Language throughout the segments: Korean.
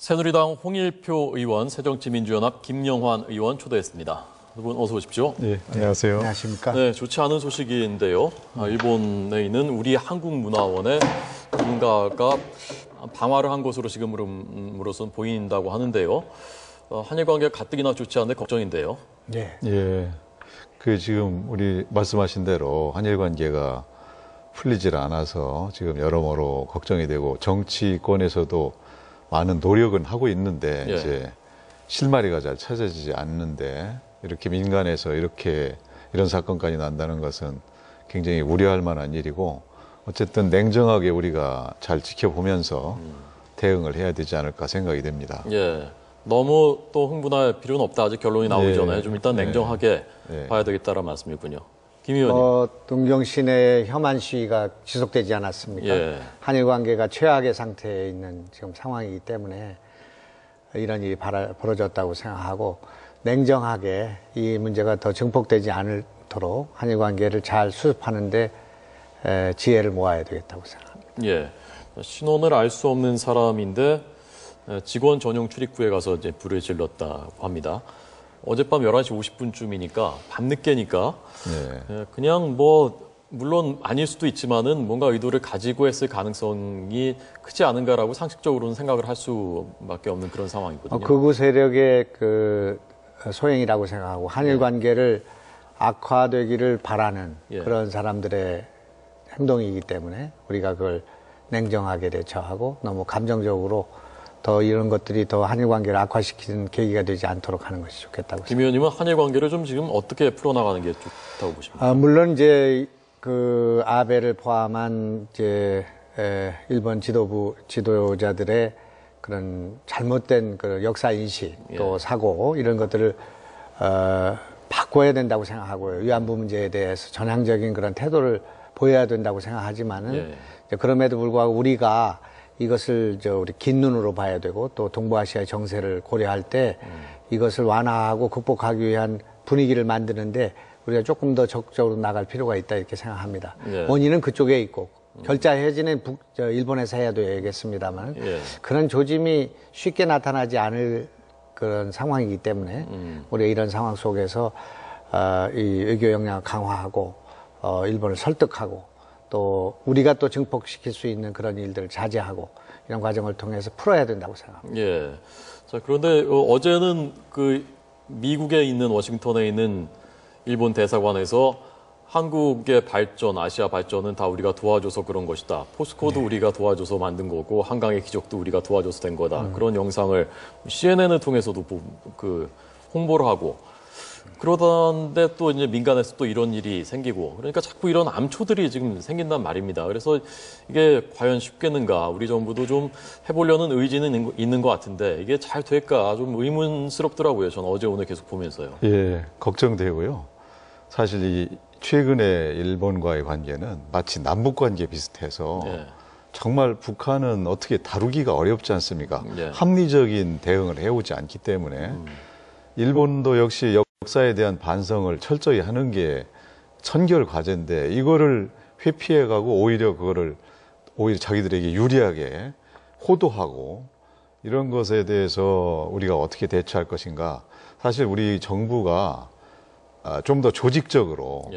새누리당 홍일표 의원, 새정치민주연합 김영환 의원 초대했습니다. 두 분 어서 오십시오. 네, 안녕하세요. 안녕하십니까. 네, 좋지 않은 소식인데요. 일본에 있는 우리 한국문화원의 누군가가 방화를 한 것으로 지금으로선 보인다고 하는데요. 한일 관계가 가뜩이나 좋지 않은데 걱정인데요. 네. 예, 지금 우리 말씀하신 대로 한일 관계가 풀리질 않아서 지금 여러모로 걱정이 되고 정치권에서도 많은 노력은 하고 있는데 예. 이제 실마리가 잘 찾아지지 않는데 이렇게 민간에서 이런 사건까지 난다는 것은 굉장히 우려할 만한 일이고 어쨌든 냉정하게 우리가 잘 지켜보면서 대응을 해야 되지 않을까 생각이 됩니다. 예. 너무 또 흥분할 필요는 없다. 아직 결론이 나오기 네. 전에 좀 일단 냉정하게 네. 봐야 되겠다는 말씀이군요. 김 의원님. 동경시내 혐한 시위가 지속되지 않았습니까? 예. 한일 관계가 최악의 상태에 있는 지금 상황이기 때문에 이런 일이 벌어졌다고 생각하고 냉정하게 이 문제가 더 증폭되지 않도록 한일 관계를 잘 수습하는데 지혜를 모아야 되겠다고 생각합니다. 예. 신원을 알 수 없는 사람인데 직원 전용 출입구에 가서 이제 불을 질렀다고 합니다. 어젯밤 11시 50분쯤이니까 밤늦게니까 네. 그냥 물론 아닐 수도 있지만은 뭔가 의도를 가지고 했을 가능성이 크지 않은가라고 상식적으로는 생각을 할 수밖에 없는 그런 상황이거든요. 극우 세력의 소행이라고 생각하고 한일 관계를 악화되기를 바라는 예. 그런 사람들의 행동이기 때문에 우리가 그걸 냉정하게 대처하고 너무 감정적으로 더 이런 것들이 더 한일 관계를 악화시키는 계기가 되지 않도록 하는 것이 좋겠다고 김 의원님은 한일 관계를 좀 지금 어떻게 풀어나가는 게 좋다고 보십니까? 물론 이제 아베를 포함한 이제 일본 지도자들의 그런 잘못된 역사 인식 또 사고 이런 것들을 바꿔야 된다고 생각하고요. 위안부 문제에 대해서 전향적인 그런 태도를 보여야 된다고 생각하지만은 그럼에도 불구하고 우리가 이것을 우리 긴 눈으로 봐야 되고 또 동부아시아의 정세를 고려할 때 이것을 완화하고 극복하기 위한 분위기를 만드는데 우리가 조금 더 적극적으로 나갈 필요가 있다 이렇게 생각합니다. 원인은 그쪽에 있고 결자 해지는 일본에서 해야 되겠습니다만 그런 조짐이 쉽게 나타나지 않을 그런 상황이기 때문에 우리가 이런 상황 속에서 이 외교 역량을 강화하고 일본을 설득하고 또 우리가 또 증폭시킬 수 있는 그런 일들을 자제하고 이런 과정을 통해서 풀어야 된다고 생각합니다. 예. 자, 그런데 어제는 미국에 있는 워싱턴에 있는 일본 대사관에서 한국의 발전, 아시아 발전은 다 우리가 도와줘서 그런 것이다. 포스코도 우리가 도와줘서 만든 거고 한강의 기적도 우리가 도와줘서 된 거다. 그런 영상을 CNN을 통해서도 홍보를 하고 그러던데 또 이제 민간에서 또 이런 일이 생기고 그러니까 자꾸 이런 암초들이 지금 생긴단 말입니다. 그래서 이게 과연 쉽겠는가? 우리 정부도 좀 해보려는 의지는 있는 것 같은데 이게 잘 될까? 좀 의문스럽더라고요. 저는 어제 오늘 계속 보면서요. 예, 걱정되고요. 사실 이 최근에 일본과의 관계는 마치 남북 관계 비슷해서 정말 북한은 어떻게 다루기가 어렵지 않습니까? 합리적인 대응을 해오지 않기 때문에 일본도 역시 역사에 대한 반성을 철저히 하는 게 천결 과제인데 이거를 회피해가고 오히려 자기들에게 유리하게 호도하고 이런 것에 대해서 우리가 어떻게 대처할 것인가. 사실 우리 정부가 좀 더 조직적으로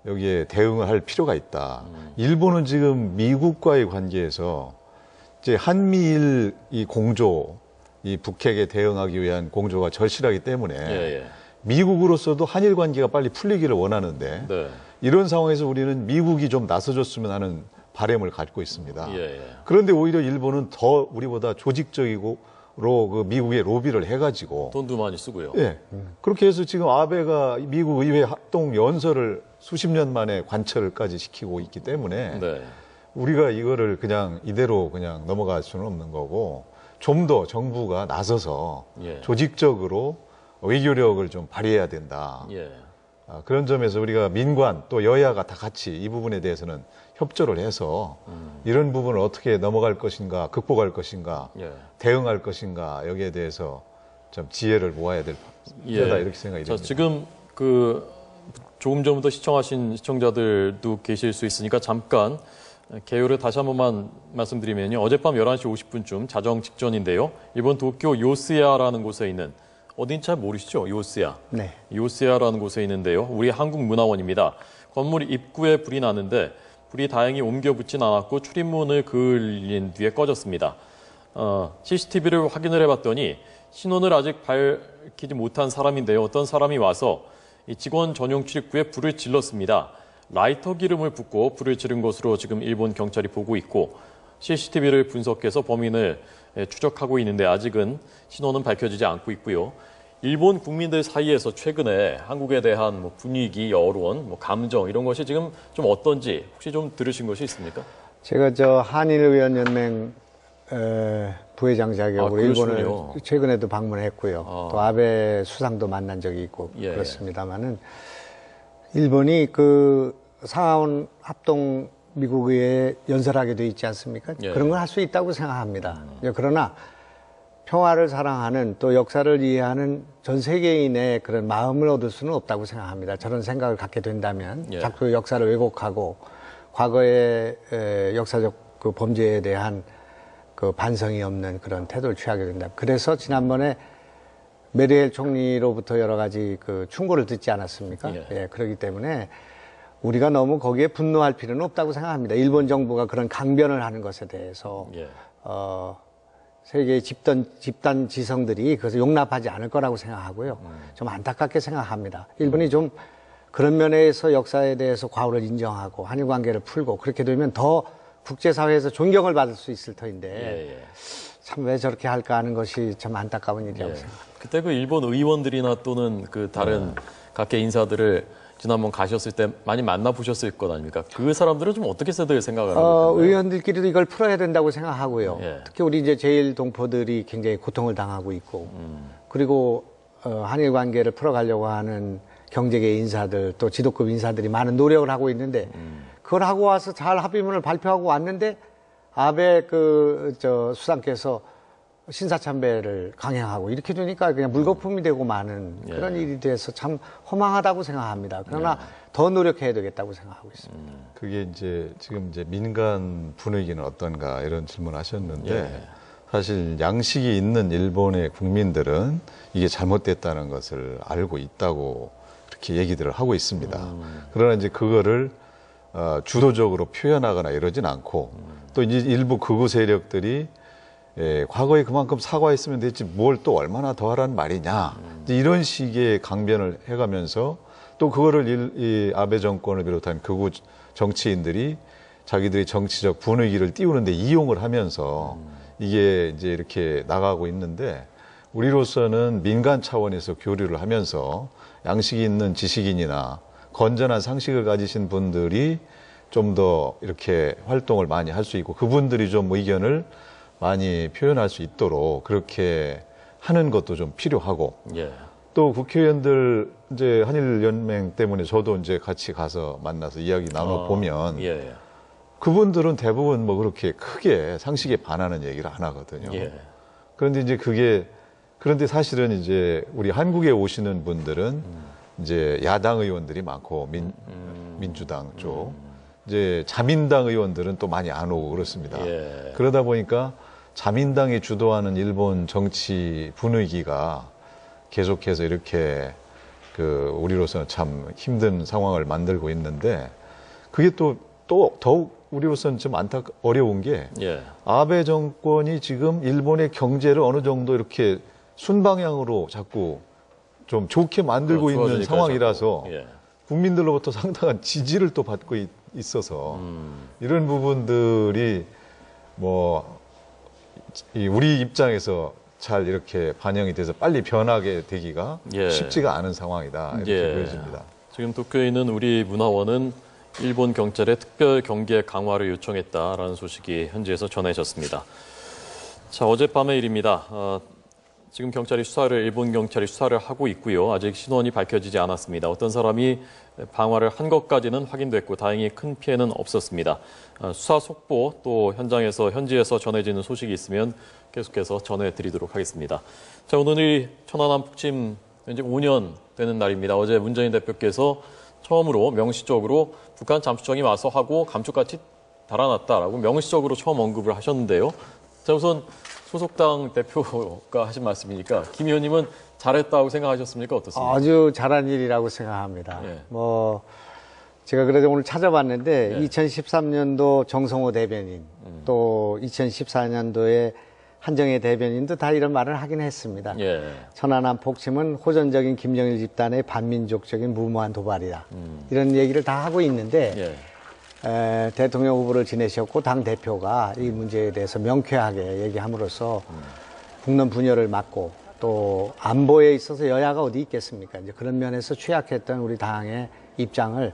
여기에 대응을 할 필요가 있다. 일본은 지금 미국과의 관계에서 이제 한미일 이 공조, 이 북핵에 대응하기 위한 공조가 절실하기 때문에 미국으로서도 한일 관계가 빨리 풀리기를 원하는데 이런 상황에서 우리는 미국이 좀 나서줬으면 하는 바람을 갖고 있습니다. 그런데 오히려 일본은 더 우리보다 조직적이고 미국에 로비를 해가지고 돈도 많이 쓰고요. 그렇게 해서 지금 아베가 미국 의회 합동 연설을 수십 년 만에 관철까지 시키고 있기 때문에 우리가 이거를 그냥 이대로 그냥 넘어갈 수는 없는 거고 좀 더 정부가 나서서 조직적으로 외교력을 좀 발휘해야 된다. 그런 점에서 우리가 민관 또 여야가 다 같이 이 부분에 대해서는 협조를 해서 이런 부분을 어떻게 넘어갈 것인가, 극복할 것인가, 대응할 것인가 여기에 대해서 좀 지혜를 모아야 될 필요다 이렇게 생각이 듭니다. 지금 조금 전부터 시청하신 시청자들도 계실 수 있으니까 잠깐 개요를 다시 한 번만 말씀드리면요. 어젯밤 11시 50분쯤 자정 직전인데요. 일본 도쿄 요스야라는 곳에 있는, 어딘지 잘 모르시죠? 요스야. 네. 요스야라는 곳에 있는데요. 우리 한국문화원입니다. 건물 입구에 불이 났는데 불이 다행히 옮겨 붙진 않았고 출입문을 그을린 뒤에 꺼졌습니다. CCTV를 확인을 해봤더니 신원을 아직 밝히지 못한 사람인데요. 어떤 사람이 와서 이 직원 전용 출입구에 불을 질렀습니다. 라이터 기름을 붓고 불을 지른 것으로 지금 일본 경찰이 보고 있고 CCTV를 분석해서 범인을 추적하고 있는데 아직은 신원은 밝혀지지 않고 있고요. 일본 국민들 사이에서 최근에 한국에 대한 분위기, 여론, 감정 이런 것이 지금 좀 어떤지 혹시 좀 들으신 것이 있습니까? 제가 저 한일의원연맹 부회장 자격으로 일본을 최근에도 방문했고요. 또 아베 수상도 만난 적이 있고 그렇습니다만은 일본이 그 상하원 합동 미국에 연설하게 돼 있지 않습니까? 그런 걸 할 수 있다고 생각합니다. 그러나 평화를 사랑하는 또 역사를 이해하는 전 세계인의 그런 마음을 얻을 수는 없다고 생각합니다. 저런 생각을 갖게 된다면 자꾸 역사를 왜곡하고 과거의 역사적 그 범죄에 대한 그 반성이 없는 그런 태도를 취하게 된다. 그래서 지난번에 메리엘 총리로부터 여러 가지 그 충고를 듣지 않았습니까? 그렇기 때문에 우리가 너무 거기에 분노할 필요는 없다고 생각합니다. 일본 정부가 그런 강변을 하는 것에 대해서 세계의 집단 지성들이 그것을 용납하지 않을 거라고 생각하고요. 좀 안타깝게 생각합니다. 일본이 좀 그런 면에서 역사에 대해서 과오를 인정하고 한일 관계를 풀고 그렇게 되면 더 국제사회에서 존경을 받을 수 있을 터인데 참 왜 저렇게 할까 하는 것이 참 안타까운 일이라고 생각합니다. 그때 그 일본 의원들이나 또는 그 다른 각계 인사들을 지난번 가셨을 때 많이 만나보셨을 것 아닙니까? 그 사람들은 좀 어떻게 생각을 하고 있나요? 의원들끼리도 이걸 풀어야 된다고 생각하고요. 특히 우리 이제 제일 동포들이 굉장히 고통을 당하고 있고 그리고 한일 관계를 풀어가려고 하는 경제계 인사들 또 지도급 인사들이 많은 노력을 하고 있는데 그걸 하고 와서 잘 합의문을 발표하고 왔는데 아베 수상께서 신사참배를 강행하고 이렇게 되니까 그냥 물거품이 되고 마는 그런 일이 돼서 참 허망하다고 생각합니다. 그러나 더 노력해야 되겠다고 생각하고 있습니다. 그게 이제 지금 이제 민간 분위기는 어떤가 이런 질문하셨는데 사실 양식이 있는 일본의 국민들은 이게 잘못됐다는 것을 알고 있다고 그렇게 얘기들을 하고 있습니다. 그러나 이제 그거를 주도적으로 표현하거나 이러진 않고 또 이제 일부 극우 세력들이 과거에 그만큼 사과했으면 됐지 뭘 또 얼마나 더 하라는 말이냐. 이런 식의 강변을 해가면서 또 그거를 이 아베 정권을 비롯한 극우 정치인들이 자기들이 정치적 분위기를 띄우는데 이용을 하면서 이게 이제 이렇게 나가고 있는데 우리로서는 민간 차원에서 교류를 하면서 양식이 있는 지식인이나 건전한 상식을 가지신 분들이 좀 더 이렇게 활동을 많이 할 수 있고 그분들이 좀 의견을 많이 표현할 수 있도록 그렇게 하는 것도 좀 필요하고 또 국회의원들 이제 한일연맹 때문에 저도 이제 같이 가서 만나서 이야기 나눠보면 그분들은 대부분 뭐 그렇게 크게 상식에 반하는 얘기를 안 하거든요. 그런데 이제 그런데 사실은 이제 우리 한국에 오시는 분들은 이제 야당 의원들이 많고 민주당 쪽 이제 자민당 의원들은 또 많이 안 오고 그렇습니다. 그러다 보니까 자민당이 주도하는 일본 정치 분위기가 계속해서 이렇게 우리로서는 참 힘든 상황을 만들고 있는데 그게 또 더욱 우리로서는 좀 어려운 게 아베 정권이 지금 일본의 경제를 어느 정도 이렇게 순방향으로 자꾸 좀 좋게 만들고 있는 상황이라서 국민들로부터 상당한 지지를 또 받고 있어서 이런 부분들이 우리 입장에서 잘 이렇게 반영이 돼서 빨리 변하게 되기가 쉽지가 않은 상황이다 이렇게 보여집니다. 지금 도쿄에 있는 우리 문화원은 일본 경찰에 특별 경계 강화를 요청했다라는 소식이 현지에서 전해졌습니다. 자, 어젯밤의 일입니다. 지금 일본 경찰이 수사를 하고 있고요. 아직 신원이 밝혀지지 않았습니다. 어떤 사람이 방화를 한 것까지는 확인됐고 다행히 큰 피해는 없었습니다. 수사 속보 또 현지에서 전해지는 소식이 있으면 계속해서 전해드리도록 하겠습니다. 자, 오늘이 천안함 폭침 이제 5년 되는 날입니다. 어제 문재인 대표께서 처음으로 명시적으로 북한 잠수정이 와서 하고 감쪽같이 달아났다라고 명시적으로 처음 언급을 하셨는데요. 자, 우선 소속당 대표가 하신 말씀이니까 김 의원님은 잘했다고 생각하셨습니까? 어떻습니까? 아주 잘한 일이라고 생각합니다. 예. 뭐 제가 그래도 오늘 찾아봤는데 2013년도 정성호 대변인 또 2014년도에 한정혜 대변인도 다 이런 말을 하긴 했습니다. 예. 천안함 폭침은 호전적인 김정일 집단의 반민족적인 무모한 도발이다. 이런 얘기를 다 하고 있는데 대통령 후보를 지내셨고 당 대표가 이 문제에 대해서 명쾌하게 얘기함으로써 국론 분열을 막고 또 안보에 있어서 여야가 어디 있겠습니까? 이제 그런 면에서 취약했던 우리 당의 입장을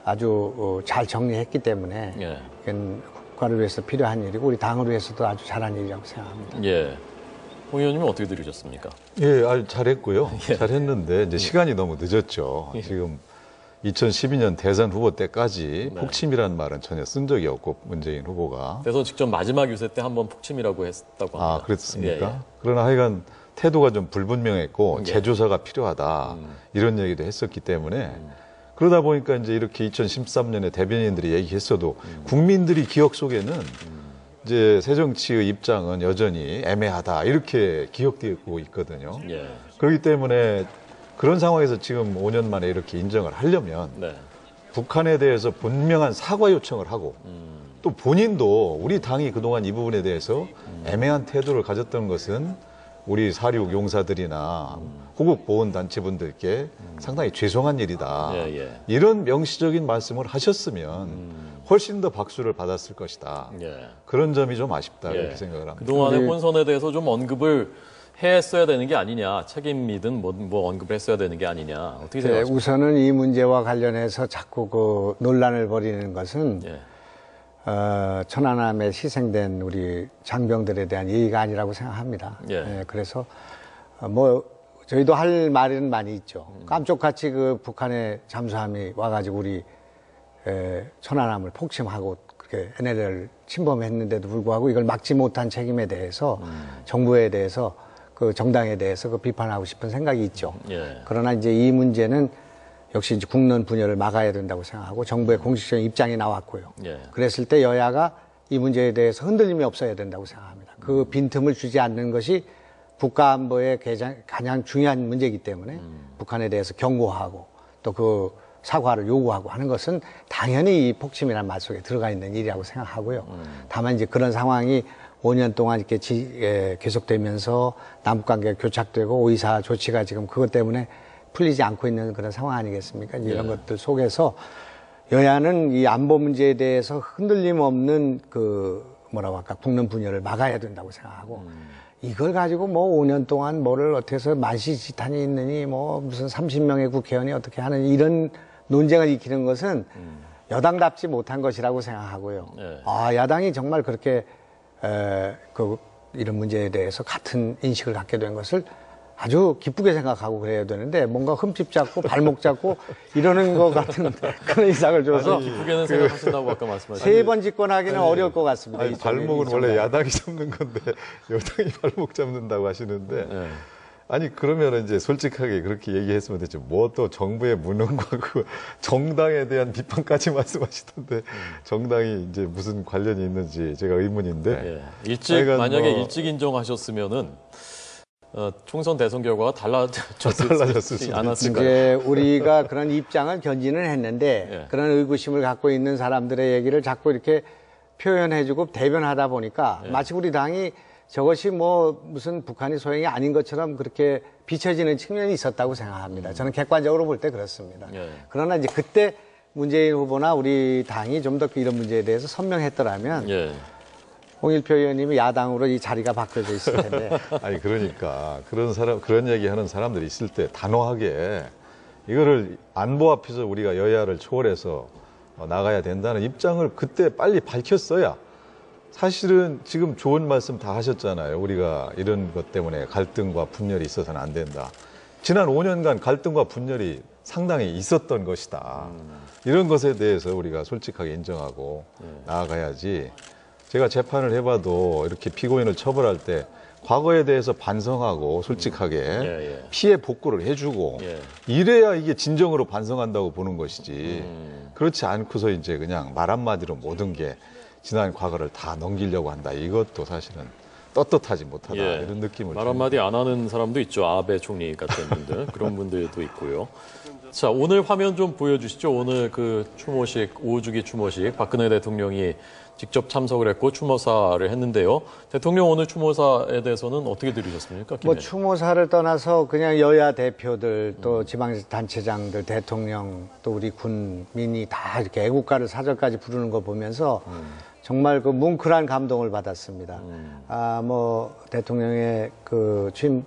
아주 잘 정리했기 때문에 이건 국가를 위해서 필요한 일이고 우리 당을 위해서도 아주 잘한 일이라고 생각합니다. 예. 홍 의원님은 어떻게 들으셨습니까? 예, 아주 잘했고요. 잘했는데 이제 시간이 너무 늦었죠. 지금 2012년 대선 후보 때까지 폭침이라는 말은 전혀 쓴 적이 없고 문재인 후보가. 대선 직전 마지막 유세 때 한번 폭침이라고 했다고 합니다. 아, 그랬습니까? 예. 그러나 하여간 태도가 좀 불분명했고 재조사가 필요하다 이런 얘기도 했었기 때문에 그러다 보니까 이제 이렇게 2013년에 대변인들이 얘기했어도 국민들이 기억 속에는 이제 새정치의 입장은 여전히 애매하다 이렇게 기억되고 있거든요. 예. 그렇기 때문에 그런 상황에서 지금 5년 만에 이렇게 인정을 하려면 북한에 대해서 분명한 사과 요청을 하고 또 본인도 우리 당이 그동안 이 부분에 대해서 애매한 태도를 가졌던 것은 우리 4.6 용사들이나 호국 보훈단체분들께 상당히 죄송한 일이다. 이런 명시적인 말씀을 하셨으면 훨씬 더 박수를 받았을 것이다. 그런 점이 좀 아쉽다 이렇게 생각을 합니다. 그동안의 혼선에 대해서 좀 언급을 했어야 되는 게 아니냐, 책임이든 뭐 언급을 했어야 되는 게 아니냐, 어떻게 생각하십니까? 우선은 이 문제와 관련해서 자꾸 그 논란을 벌이는 것은 천안함에 희생된 우리 장병들에 대한 예의가 아니라고 생각합니다. 그래서 뭐 저희도 할 말은 많이 있죠. 깜짝같이 그 북한의 잠수함이 와가지고 우리 천안함을 폭침하고 그렇게 NLL을 침범했는데도 불구하고 이걸 막지 못한 책임에 대해서 정부에 대해서 그 정당에 대해서 그 비판하고 싶은 생각이 있죠. 그러나 이제 이 문제는 역시 이제 국론 분열을 막아야 된다고 생각하고 정부의 공식적인 입장이 나왔고요. 그랬을 때 여야가 이 문제에 대해서 흔들림이 없어야 된다고 생각합니다. 그 빈틈을 주지 않는 것이 국가 안보의 가장 중요한 문제이기 때문에 북한에 대해서 경고하고 또 그 사과를 요구하고 하는 것은 당연히 이 폭침이라는 말 속에 들어가 있는 일이라고 생각하고요. 다만 이제 그런 상황이 5년 동안 이렇게 계속되면서 남북관계가 교착되고 오이사 조치가 지금 그것 때문에 풀리지 않고 있는 그런 상황 아니겠습니까? 이런 것들 속에서 여야는 이 안보 문제에 대해서 흔들림 없는 그 뭐라고 할까 국론 분열을 막아야 된다고 생각하고 이걸 가지고 뭐 5년 동안 뭐를 어떻게 해서 만시지탄이 있느니 뭐 무슨 30명의 국회의원이 어떻게 하는 이런 논쟁을 일으키는 것은 여당답지 못한 것이라고 생각하고요. 야당이 정말 그렇게 이런 문제에 대해서 같은 인식을 갖게 된 것을 아주 기쁘게 생각하고 그래야 되는데 뭔가 흠집 잡고 발목 잡고 이러는 것 같은 그런 인상을 줘서 기쁘게는 생각하신다고 아까 말씀하셨는데 세 번 집권하기는 어려울 것 같습니다. 발목은 원래 야당이 잡는 건데 여당이 발목 잡는다고 하시는데 아니 그러면 이제 솔직하게 그렇게 얘기했으면 되죠. 뭐 또 정부의 무능과 그 정당에 대한 비판까지 말씀하시던데 정당이 이제 무슨 관련이 있는지 제가 의문인데 만약에 일찍 인정하셨으면은 총선 대선 결과가 달라졌지 않았을까요? 이제 우리가 그런 입장을 견지는 했는데 그런 의구심을 갖고 있는 사람들의 얘기를 자꾸 이렇게 표현해주고 대변하다 보니까 마치 우리 당이 저것이 뭐 무슨 북한이 소행이 아닌 것처럼 그렇게 비춰지는 측면이 있었다고 생각합니다. 저는 객관적으로 볼 때 그렇습니다. 그러나 이제 그때 문재인 후보나 우리 당이 좀 더 이런 문제에 대해서 선명했더라면 홍일표 의원님이 야당으로 이 자리가 바뀌어져 있을 텐데. 아니 그러니까 그런 얘기하는 사람들이 있을 때 단호하게 이거를 안보 앞에서 우리가 여야를 초월해서 나가야 된다는 입장을 그때 빨리 밝혔어야. 사실은 지금 좋은 말씀 다 하셨잖아요. 우리가 이런 것 때문에 갈등과 분열이 있어서는 안 된다. 지난 5년간 갈등과 분열이 상당히 있었던 것이다. 이런 것에 대해서 우리가 솔직하게 인정하고 나아가야지. 제가 재판을 해봐도 이렇게 피고인을 처벌할 때 과거에 대해서 반성하고 솔직하게 피해 복구를 해주고 이래야 이게 진정으로 반성한다고 보는 것이지. 그렇지 않고서 이제 그냥 말 한마디로 모든 게 지난 과거를 다 넘기려고 한다. 이것도 사실은 떳떳하지 못하다. 예. 이런 느낌을 말 한마디 안 하는 사람도 있죠. 아베 총리 같은 분들. 그런 분들도 있고요. 자, 오늘 화면 좀 보여주시죠. 오늘 그 추모식, 5주기 추모식, 박근혜 대통령이 직접 참석을 했고 추모사를 했는데요. 대통령 오늘 추모사에 대해서는 어떻게 들으셨습니까? 뭐 추모사를 떠나서 그냥 여야 대표들 또 지방단체장들 대통령 또 우리 군민이 다 이렇게 애국가를 사절까지 부르는 거 보면서 정말 그 뭉클한 감동을 받았습니다. 뭐 대통령의 그 취임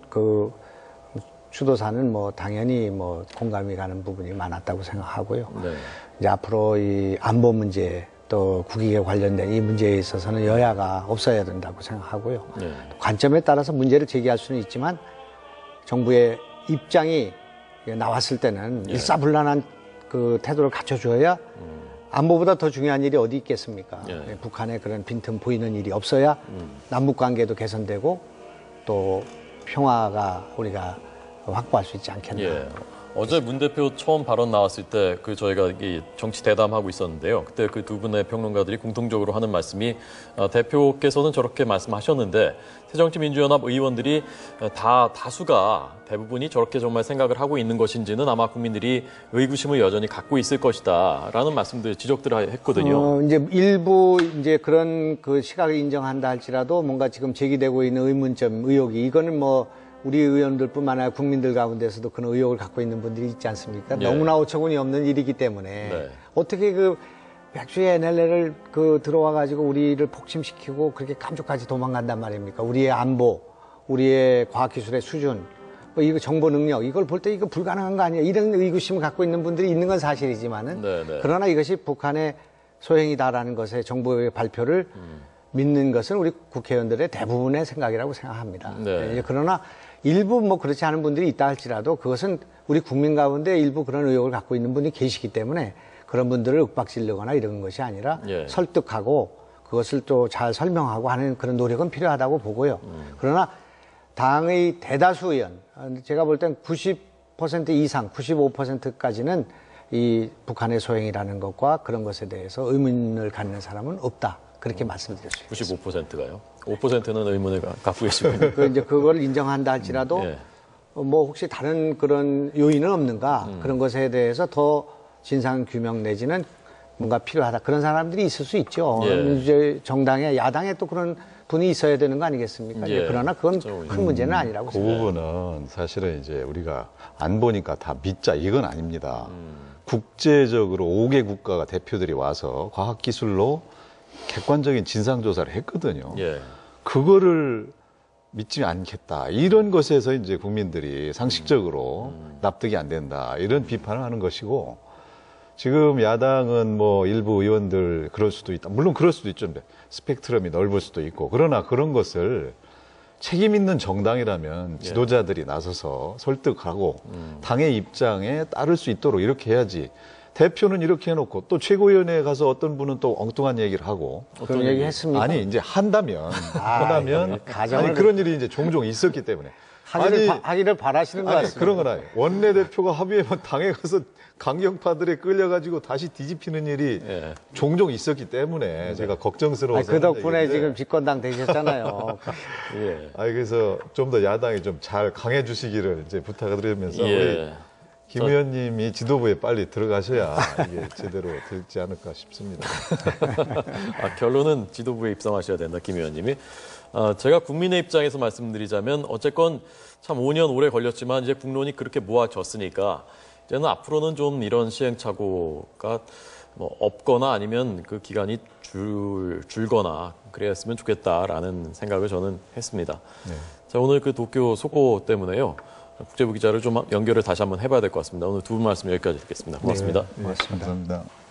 추도사는 뭐 당연히 뭐 공감이 가는 부분이 많았다고 생각하고요. 네. 이제 앞으로 이 안보 문제 또 국익에 관련된 이 문제에 있어서는 여야가 없어야 된다고 생각하고요. 네. 관점에 따라서 문제를 제기할 수는 있지만 정부의 입장이 나왔을 때는 일사불란한 그 태도를 갖춰줘야 안보보다 더 중요한 일이 어디 있겠습니까? 북한에 그런 빈틈 보이는 일이 없어야 남북 관계도 개선되고 또 평화가 우리가 확보할 수 있지 않겠나. 예. 어제 문 대표 처음 발언 나왔을 때 그 저희가 이 정치 대담하고 있었는데요. 그때 그 두 분의 평론가들이 공통적으로 하는 말씀이 대표께서는 저렇게 말씀하셨는데 새정치민주연합 의원들이 다수가 대부분이 저렇게 정말 생각을 하고 있는 것인지는 아마 국민들이 의구심을 여전히 갖고 있을 것이다라는 말씀들 지적들을 했거든요. 이제 일부 이제 그런 그 시각을 인정한다 할지라도 뭔가 지금 제기되고 있는 의문점, 의혹이 이거는 뭐 우리 의원들뿐만 아니라 국민들 가운데서도 그런 의혹을 갖고 있는 분들이 있지 않습니까? 예. 너무나 어처구니 없는 일이기 때문에 네. 어떻게 그 백주의 NLL을 그 들어와 가지고 우리를 폭침시키고 그렇게 깜짝까지 도망간단 말입니까? 우리의 안보, 우리의 과학기술의 수준, 뭐 이거 정보 능력 이걸 볼 때 이거 불가능한 거 아니야? 이런 의구심을 갖고 있는 분들이 있는 건 사실이지만은 네. 그러나 이것이 북한의 소행이다라는 것에 정부의 발표를 믿는 것은 우리 국회의원들의 대부분의 생각이라고 생각합니다. 네. 그러나 일부 뭐 그렇지 않은 분들이 있다 할지라도 그것은 우리 국민 가운데 일부 그런 의혹을 갖고 있는 분이 계시기 때문에 그런 분들을 윽박지르거나 이런 것이 아니라 설득하고 그것을 또 잘 설명하고 하는 그런 노력은 필요하다고 보고요. 그러나 당의 대다수 의원, 제가 볼 땐 90% 이상, 95%까지는 이 북한의 소행이라는 것과 그런 것에 대해서 의문을 갖는 사람은 없다. 그렇게 말씀드릴 수 있습니다. 95%가요? 5%는 의문을 갖고 계시군요. 이제 그걸 인정한다 할지라도 뭐 혹시 다른 그런 요인은 없는가 그런 것에 대해서 더 진상 규명 내지는 뭔가 필요하다 그런 사람들이 있을 수 있죠. 이제 정당에 야당에 또 그런 분이 있어야 되는 거 아니겠습니까? 그러나 그건 큰 문제는 아니라고 생각합니다. 그 부분은 사실은 이제 우리가 안 보니까 다 믿자 이건 아닙니다. 국제적으로 5개 국가가 대표들이 와서 과학기술로 객관적인 진상조사를 했거든요. 그거를 믿지 않겠다. 이런 것에서 이제 국민들이 상식적으로 납득이 안 된다. 이런 비판을 하는 것이고, 지금 야당은 뭐 일부 의원들 그럴 수도 있다. 물론 그럴 수도 있죠. 스펙트럼이 넓을 수도 있고. 그러나 그런 것을 책임 있는 정당이라면 지도자들이 나서서 설득하고 당의 입장에 따를 수 있도록 이렇게 해야지. 대표는 이렇게 해놓고 또 최고위원회에 가서 어떤 분은 또 엉뚱한 얘기를 하고 어떤 얘기 했습니까? 아니 이제 한다면 아니 그런 일이 이제 종종 있었기 때문에 하기를 바라시는 것 같습니다. 그런 건 아니에요. 원내대표가 합의하면 당에 가서 강경파들에 끌려가지고 다시 뒤집히는 일이 종종 있었기 때문에 제가 걱정스러워서 그 덕분에 지금 집권당 되셨잖아요. 그래서 좀 더 야당이 좀 잘 강해 주시기를 이제 부탁을 드리면서 우리 김 의원님이 지도부에 빨리 들어가셔야 이게 제대로 되지 않을까 싶습니다. 결론은 지도부에 입성하셔야 된다, 김 의원님이. 제가 국민의 입장에서 말씀드리자면 어쨌건 참 5년 오래 걸렸지만 이제 국론이 그렇게 모아졌으니까 이제는 앞으로는 좀 이런 시행착오가 뭐 없거나 아니면 그 기간이 줄거나 그랬으면 좋겠다라는 생각을 저는 했습니다. 자, 오늘 그 도쿄 속보 때문에요. 국제부 기자를 좀 연결을 다시 한번 해봐야 될 것 같습니다. 오늘 두 분 말씀 여기까지 듣겠습니다. 고맙습니다. 고맙습니다. 감사합니다.